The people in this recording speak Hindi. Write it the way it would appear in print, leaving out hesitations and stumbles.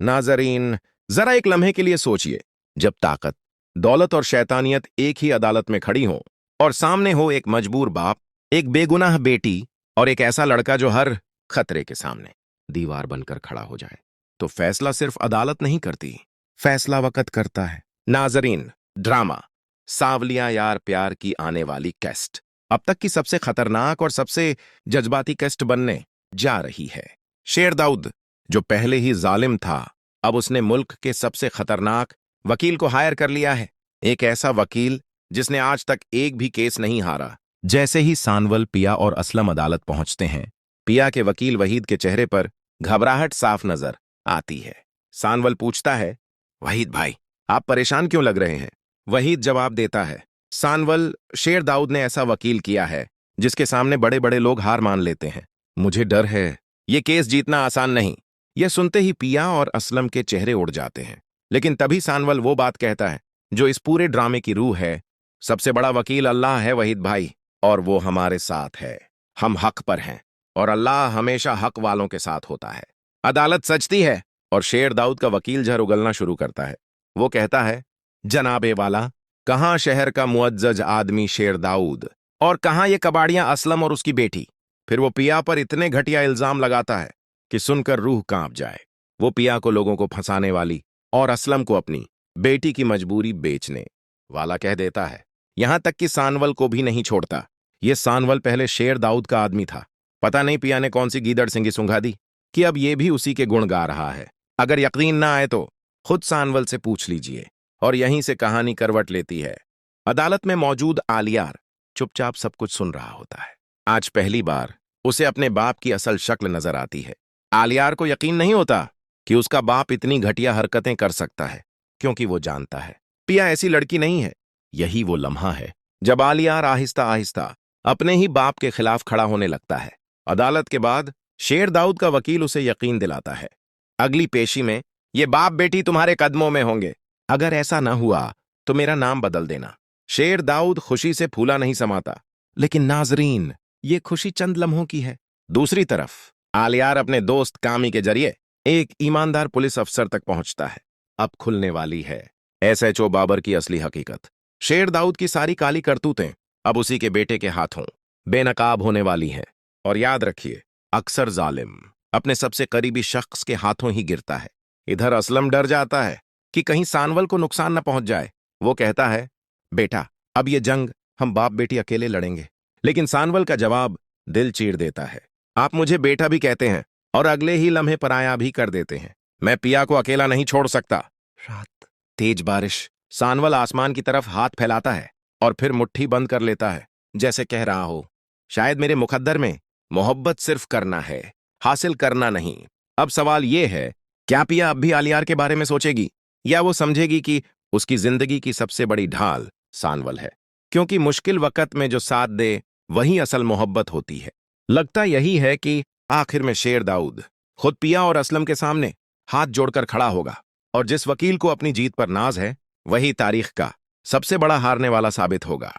नाजरीन, जरा एक लम्हे के लिए सोचिए, जब ताकत, दौलत और शैतानियत एक ही अदालत में खड़ी हो और सामने हो एक मजबूर बाप, एक बेगुनाह बेटी और एक ऐसा लड़का जो हर खतरे के सामने दीवार बनकर खड़ा हो जाए, तो फैसला सिर्फ अदालत नहीं करती, फैसला वक़्त करता है। नाजरीन, ड्रामा सावलिया यार प्यार की आने वाली कैस्ट अब तक की सबसे खतरनाक और सबसे जज्बाती कैस्ट बनने जा रही है। शेर दाऊद, जो पहले ही जालिम था, अब उसने मुल्क के सबसे खतरनाक वकील को हायर कर लिया है। एक ऐसा वकील जिसने आज तक एक भी केस नहीं हारा। जैसे ही सानवल, पिया और असलम अदालत पहुंचते हैं, पिया के वकील वहीद के चेहरे पर घबराहट साफ नजर आती है। सानवल पूछता है, वहीद भाई, आप परेशान क्यों लग रहे हैं? वहीद जवाब देता है, सानवल, शेर दाऊद ने ऐसा वकील किया है जिसके सामने बड़े बड़े लोग हार मान लेते हैं। मुझे डर है, ये केस जीतना आसान नहीं। यह सुनते ही पिया और असलम के चेहरे उड़ जाते हैं। लेकिन तभी सानवल वो बात कहता है जो इस पूरे ड्रामे की रूह है, सबसे बड़ा वकील अल्लाह है वहीद भाई, और वो हमारे साथ है। हम हक पर हैं और अल्लाह हमेशा हक वालों के साथ होता है। अदालत सजती है और शेर दाऊद का वकील जहर उगलना शुरू करता है। वो कहता है, जनाबे वाला, कहां शहर का मुअज्जज आदमी शेर दाऊद और कहां ये कबाड़ियां असलम और उसकी बेटी। फिर वो पिया पर इतने घटिया इल्जाम लगाता है कि सुनकर रूह कांप जाए। वो पिया को लोगों को फंसाने वाली और असलम को अपनी बेटी की मजबूरी बेचने वाला कह देता है। यहां तक कि सानवल को भी नहीं छोड़ता। ये सानवल पहले शेर दाऊद का आदमी था। पता नहीं पिया ने कौन सी गीदड़ सिंगी सुंघा दी कि अब ये भी उसी के गुण गा रहा है। अगर यकीन ना आए तो खुद सानवल से पूछ लीजिए। और यहीं से कहानी करवट लेती है। अदालत में मौजूद आलियार चुपचाप सब कुछ सुन रहा होता है। आज पहली बार उसे अपने बाप की असल शक्ल नजर आती है। आलियार को यकीन नहीं होता कि उसका बाप इतनी घटिया हरकतें कर सकता है, क्योंकि वो जानता है पिया ऐसी लड़की नहीं है। यही वो लम्हा है जब आलियार आहिस्ता आहिस्ता अपने ही बाप के खिलाफ खड़ा होने लगता है। अदालत के बाद शेर दाऊद का वकील उसे यकीन दिलाता है, अगली पेशी में ये बाप बेटी तुम्हारे कदमों में होंगे। अगर ऐसा न हुआ तो मेरा नाम बदल देना। शेर दाऊद खुशी से फूला नहीं समाता। लेकिन नाजरीन, ये खुशी चंद लम्हों की है। दूसरी तरफ आलियार अपने दोस्त कामी के जरिए एक ईमानदार पुलिस अफसर तक पहुंचता है। अब खुलने वाली है एसएचओ बाबर की असली हकीकत। शेर दाऊद की सारी काली करतूतें अब उसी के बेटे के हाथों बेनकाब होने वाली हैं। और याद रखिए, अक्सर जालिम अपने सबसे करीबी शख्स के हाथों ही गिरता है। इधर असलम डर जाता है कि कहीं सानवल को नुकसान न पहुंच जाए। वो कहता है, बेटा, अब ये जंग हम बाप बेटी अकेले लड़ेंगे। लेकिन सानवल का जवाब दिल चीर देता है, आप मुझे बेटा भी कहते हैं और अगले ही लम्हे पराया भी कर देते हैं। मैं पिया को अकेला नहीं छोड़ सकता। रात, तेज बारिश। सानवल आसमान की तरफ हाथ फैलाता है और फिर मुट्ठी बंद कर लेता है, जैसे कह रहा हो, शायद मेरे मुकद्दर में मोहब्बत सिर्फ करना है, हासिल करना नहीं। अब सवाल ये है, क्या पिया अब भी आलियार के बारे में सोचेगी, या वो समझेगी कि उसकी जिंदगी की सबसे बड़ी ढाल सानवल है? क्योंकि मुश्किल वक्त में जो साथ दे वही असल मोहब्बत होती है। लगता यही है कि आखिर में शेर दाऊद खुद पिया और असलम के सामने हाथ जोड़कर खड़ा होगा, और जिस वकील को अपनी जीत पर नाज है वही तारीख का सबसे बड़ा हारने वाला साबित होगा।